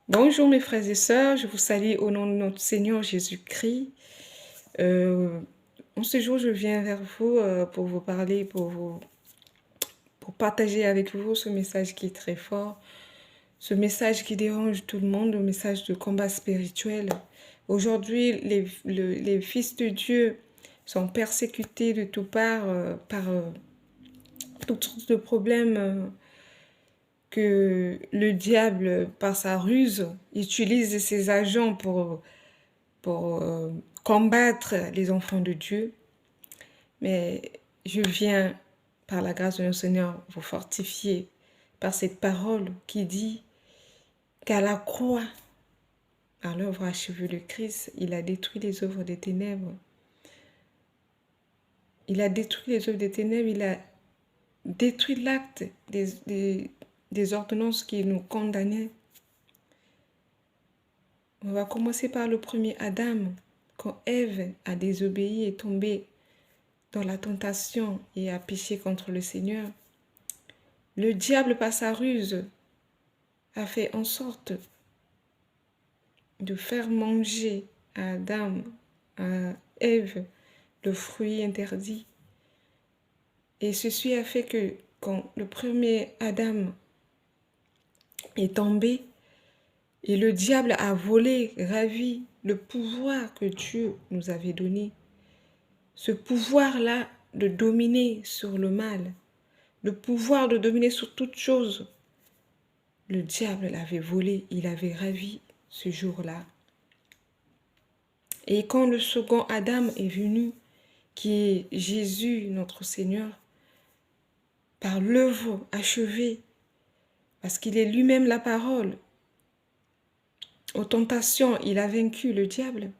Bonjour mes frères et sœurs, je vous salue au nom de notre Seigneur Jésus-Christ. Euh, en ce jour, je viens vers vous pour vous parler, pour partager avec vous ce message qui est très fort, ce message qui dérange tout le monde, le message de combat spirituel. Aujourd'hui, les fils de Dieu sont persécutés de toutes parts par toutes sortes de problèmes que le diable, par sa ruse, utilise ses agents pour combattre les enfants de Dieu. Mais je viens, par la grâce de notre Seigneur, vous fortifier par cette parole qui dit qu'à la croix, à l'œuvre achevée de Christ, il a détruit les œuvres des ténèbres. Il a détruit les œuvres des ténèbres, il a détruit l'acte des ordonnances qui nous condamnaient. On va commencer par le premier Adam. Quand Ève a désobéi et tombé dans la tentation et a péché contre le Seigneur, le diable, par sa ruse, a fait en sorte de faire manger à Adam, à Ève, le fruit interdit. Et ceci a fait que quand le premier Adam est tombé, et le diable a volé, ravi le pouvoir que Dieu nous avait donné, ce pouvoir-là de dominer sur le mal, le pouvoir de dominer sur toute chose, le diable l'avait volé, il avait ravi ce jour-là. Et quand le second Adam est venu, qui est Jésus, notre Seigneur, par l'œuvre achevée, parce qu'il est lui-même la parole, aux tentations, il a vaincu le diable.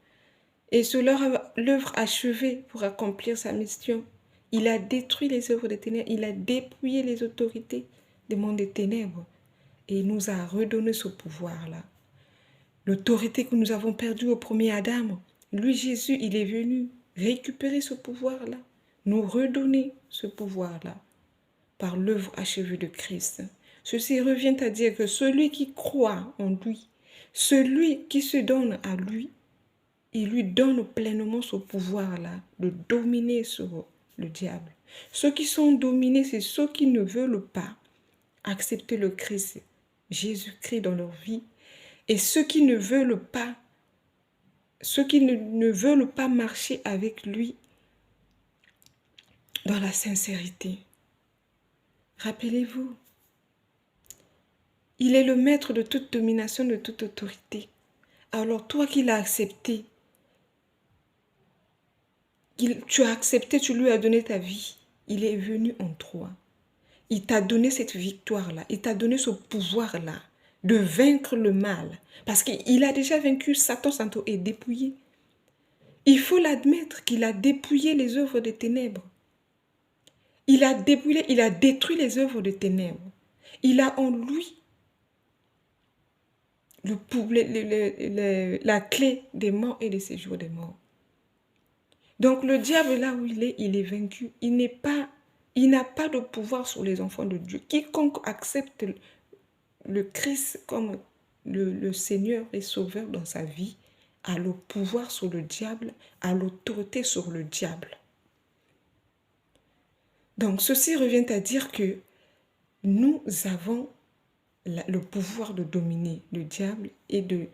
Et sur l'œuvre achevée pour accomplir sa mission, il a détruit les œuvres des ténèbres, il a dépouillé les autorités des mondes des ténèbres et il nous a redonné ce pouvoir-là. L'autorité que nous avons perdue au premier Adam, lui Jésus, il est venu récupérer ce pouvoir-là, nous redonner ce pouvoir-là par l'œuvre achevée de Christ. Ceci revient à dire que celui qui croit en lui, celui qui se donne à lui, il lui donne pleinement ce pouvoir-là de dominer sur le diable. Ceux qui sont dominés, c'est ceux qui ne veulent pas accepter le Christ, Jésus-Christ dans leur vie, et ceux qui ne veulent pas, ne veulent pas marcher avec lui dans la sincérité. Rappelez-vous, il est le maître de toute domination, de toute autorité. Alors toi qui l'as accepté, tu as accepté, tu lui as donné ta vie, il est venu en toi. Il t'a donné cette victoire-là, il t'a donné ce pouvoir-là de vaincre le mal. Parce qu'il a déjà vaincu Satan, Satan est dépouillé. Il faut l'admettre qu'il a dépouillé les œuvres des ténèbres. Il a dépouillé, il a détruit les œuvres des ténèbres. Il a en lui la clé des morts et des séjours des morts. Donc le diable, là où il est vaincu. Il n'a pas de pouvoir sur les enfants de Dieu. Quiconque accepte le Christ comme le Seigneur et Sauveur dans sa vie a le pouvoir sur le diable, a l'autorité sur le diable. Donc ceci revient à dire que nous avons le pouvoir de dominer le diable et de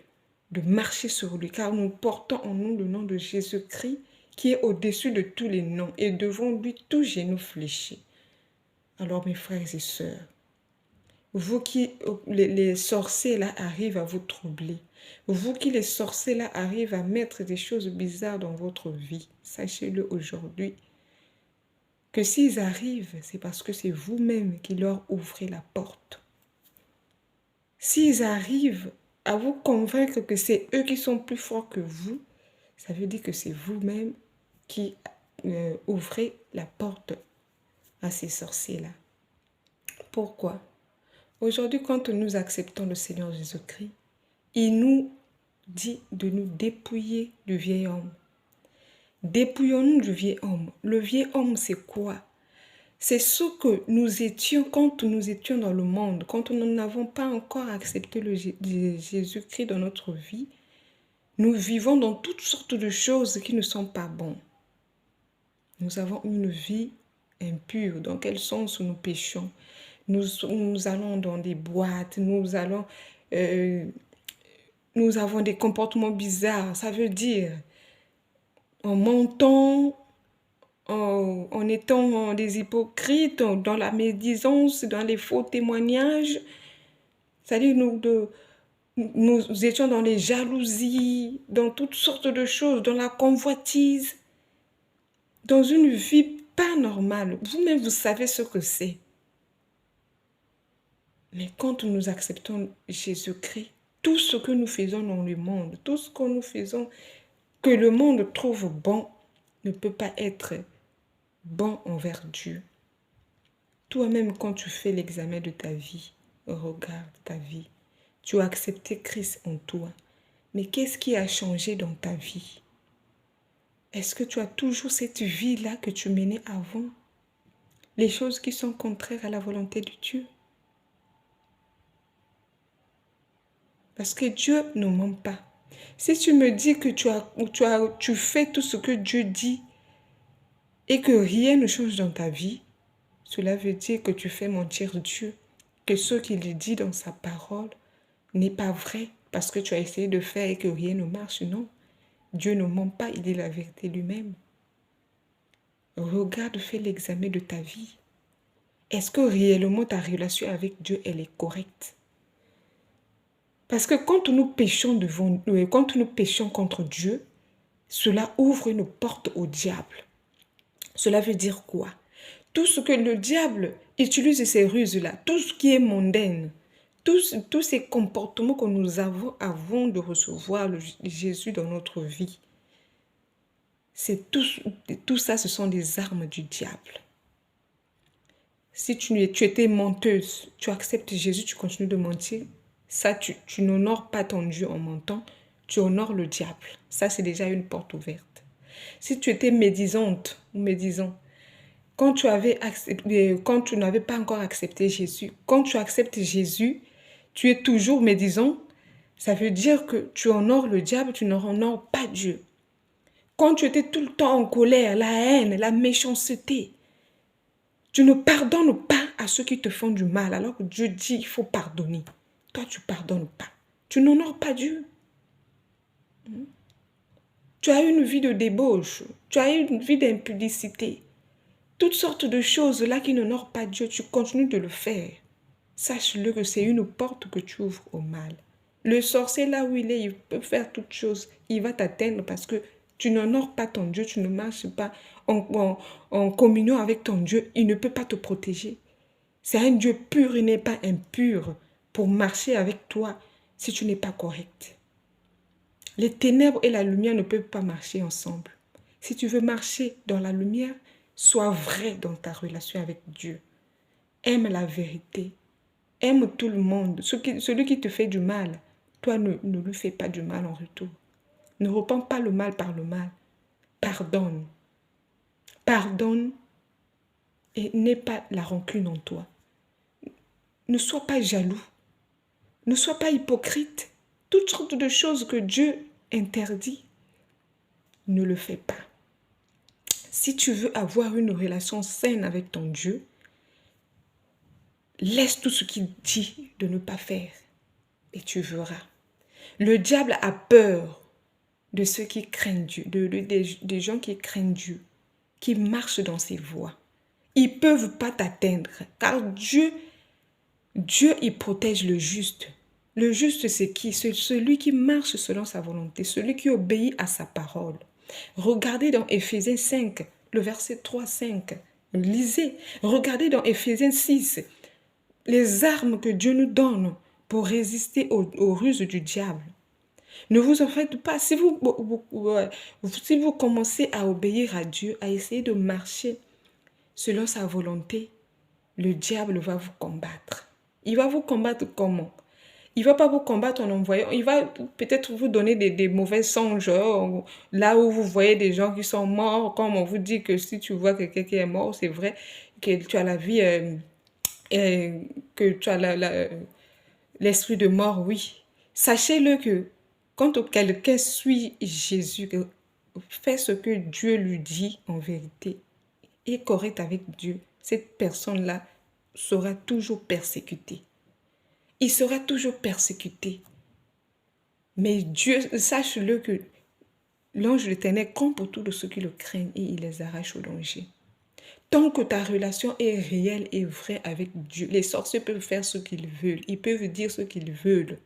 marcher sur lui, car nous portons en nous le nom de Jésus-Christ qui est au-dessus de tous les noms et devant lui tout genou fléchi. Alors mes frères et sœurs, vous qui, les sorciers là arrivent à vous troubler, vous qui les sorciers là arrivent à mettre des choses bizarres dans votre vie, sachez-le aujourd'hui, que s'ils arrivent, c'est parce que c'est vous-même qui leur ouvrez la porte. S'ils arrivent à vous convaincre que c'est eux qui sont plus forts que vous, ça veut dire que c'est vous-même qui ouvrez la porte à ces sorciers-là. Pourquoi? Aujourd'hui, quand nous acceptons le Seigneur Jésus-Christ, il nous dit de nous dépouiller du vieil homme. Dépouillons-nous du vieil homme. Le vieil homme, c'est quoi? C'est ce que nous étions quand nous étions dans le monde, quand nous n'avons pas encore accepté Jésus-Christ dans notre vie. Nous vivons dans toutes sortes de choses qui ne sont pas bonnes. Nous avons une vie impure. Dans quel sens nous péchons? Nous allons dans des boîtes, nous avons des comportements bizarres. Ça veut dire, en mentant, en étant des hypocrites, dans la médisance, dans les faux témoignages. C'est-à-dire, nous étions dans les jalousies, dans toutes sortes de choses, dans la convoitise, dans une vie pas normale. Vous-même, vous savez ce que c'est. Mais quand nous acceptons Jésus-Christ, tout ce que nous faisons dans le monde, tout ce que nous faisons, que le monde trouve bon, ne peut pas être bon envers Dieu. Toi-même, quand tu fais l'examen de ta vie, regarde ta vie. Tu as accepté Christ en toi. Mais qu'est-ce qui a changé dans ta vie? Est-ce que tu as toujours cette vie-là que tu menais avant? Les choses qui sont contraires à la volonté de Dieu? Parce que Dieu ne ment pas. Si tu me dis que tu fais tout ce que Dieu dit et que rien ne change dans ta vie, cela veut dire que tu fais mentir Dieu, que ce qu'il dit dans sa parole n'est pas vrai parce que tu as essayé de faire et que rien ne marche. Non, Dieu ne ment pas, il dit la vérité lui-même. Regarde, fais l'examen de ta vie. Est-ce que réellement ta relation avec Dieu, elle est correcte? Parce que quand nous péchons quand nous péchons contre Dieu, cela ouvre une porte au diable. Cela veut dire quoi? Tout ce que le diable utilise, ces ruses-là, tout ce qui est mondain, tous ces comportements que nous avons avant de recevoir Jésus dans notre vie, tout ça, ce sont des armes du diable. Si tu étais menteuse, tu acceptes Jésus, tu continues de mentir, ça, tu n'honores pas ton Dieu en mentant, tu honores le diable. Ça, c'est déjà une porte ouverte. Si tu étais médisante ou médisant, quand tu n'avais pas encore accepté Jésus, quand tu acceptes Jésus, tu es toujours médisant, ça veut dire que tu honores le diable, tu ne honores pas Dieu. Quand tu étais tout le temps en colère, la haine, la méchanceté, tu ne pardonnes pas à ceux qui te font du mal, alors que Dieu dit qu'il faut pardonner. Toi, tu ne pardonnes pas. Tu n'honores pas Dieu. Tu as une vie de débauche. Tu as une vie d'impudicité. Toutes sortes de choses là qui n'honorent pas Dieu, tu continues de le faire. Sache-le que c'est une porte que tu ouvres au mal. Le sorcier, là où il est, il peut faire toutes choses. Il va t'atteindre parce que tu n'honores pas ton Dieu, tu ne marches pas en communion avec ton Dieu. Il ne peut pas te protéger. C'est un Dieu pur, il n'est pas impur pour marcher avec toi si tu n'es pas correct. Les ténèbres et la lumière ne peuvent pas marcher ensemble. Si tu veux marcher dans la lumière, sois vrai dans ta relation avec Dieu. Aime la vérité. Aime tout le monde. Celui qui te fait du mal, toi ne lui fais pas du mal en retour. Ne réponds pas le mal par le mal. Pardonne. Pardonne et n'aie pas la rancune en toi. Ne sois pas jaloux. Ne sois pas hypocrite. Toutes sortes de choses que Dieu interdit, ne le fais pas. Si tu veux avoir une relation saine avec ton Dieu, laisse tout ce qu'il dit de ne pas faire et tu verras. Le diable a peur de ceux qui craignent Dieu, des gens qui craignent Dieu, qui marchent dans ses voies. Ils ne peuvent pas t'atteindre car Dieu, il protège le juste. Le juste, c'est qui? C'est celui qui marche selon sa volonté, celui qui obéit à sa parole. Regardez dans Éphésiens 5, le verset 3-5. Lisez. Regardez dans Éphésiens 6, les armes que Dieu nous donne pour résister aux ruses du diable. Ne vous en faites pas. Si vous commencez à obéir à Dieu, à essayer de marcher selon sa volonté, le diable va vous combattre. Il va vous combattre comment? Il ne va pas vous combattre en envoyant, il va peut-être vous donner des mauvais songes, là où vous voyez des gens qui sont morts, comme on vous dit que si tu vois quelqu'un qui est mort, c'est vrai, que tu as la vie, que tu as l'esprit de mort, oui. Sachez-le que quand quelqu'un suit Jésus, fait ce que Dieu lui dit en vérité, est correct avec Dieu, cette personne-là sera toujours persécutée. Il sera toujours persécuté. Mais Dieu, sache-le que l'ange de l'Éternel campe autour de ceux qui le craignent et il les arrache au danger. Tant que ta relation est réelle et vraie avec Dieu, les sorciers peuvent faire ce qu'ils veulent. Ils peuvent dire ce qu'ils veulent.